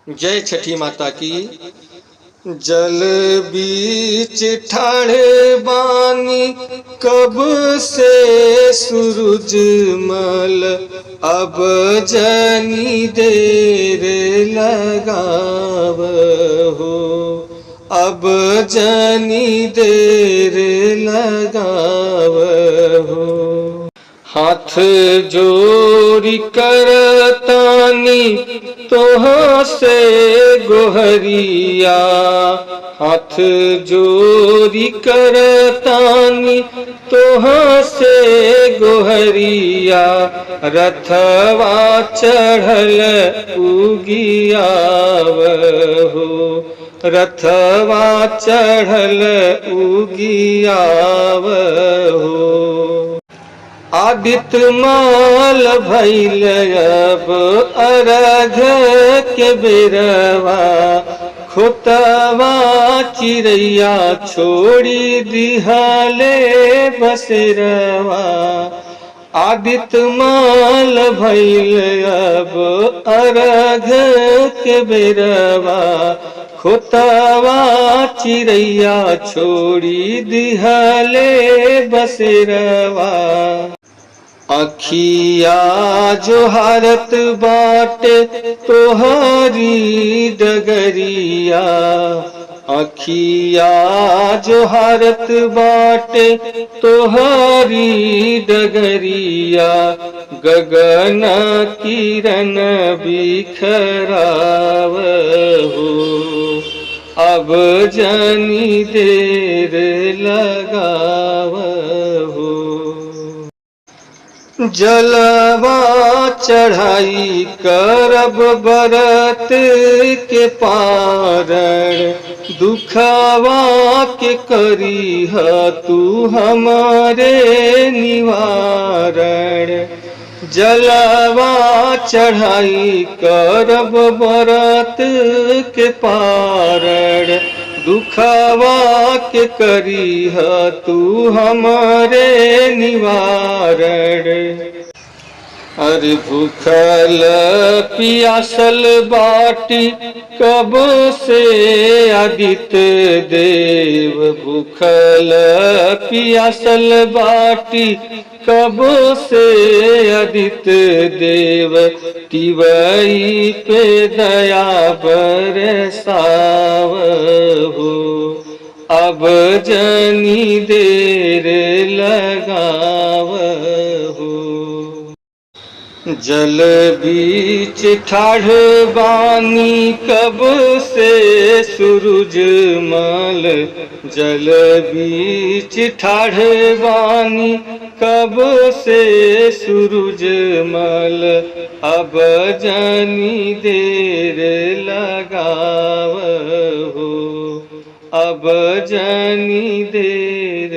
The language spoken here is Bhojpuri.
जय छठी माता की। जल बीच ठाड़े बानी कब से सूरज मल, अब जनी देर लगाव हो, अब जनी देर लगाव हो। हाथ जोरी करतानी तोहाँ से गोहरिया, हाथ जोरी करतानी तोहाँ से गोहरिया, रथवा चढ़ल उगियाव हो, रथवा चढ़ल उगियाव हो। आदित्य माल भैल अब अर्घ के बेरवा, खोतवा चिड़ैया छोड़ी दिहले बसेरवा। आदित्य माल भैल अब अर्घ के बेरवा, खोतवा चिड़ैया छोड़ी दिहले बसेरवा। अखिया जो हरत बाटे तोहरी डगरिया, अखिया जो हरत बाटे तोहरी डगरिया, गगन किरण बिखराव हो, अब जनी देर लगाव हो। जलवा चढ़ाई करब बरत के पारण, दुखवा के करीह तू हमारे निवारण। जलवा चढ़ाई करब बरत के पारण, दुखवा के करीह तू हमारे निवारण। अरे भूखल पियासल बाटी कब से आदित्य देव, भूखल पियासल बाटी कब से आदित्य देव, तिवई पे दया बरसाव हो, अब जनी देर लगाव हो। जल बीच ठाढ़ बानी कब से सूरज मल, जल बीच ठाढ़ बानी कब से सूरज मल, अब जनी देर लगाव हो, अब जनी देर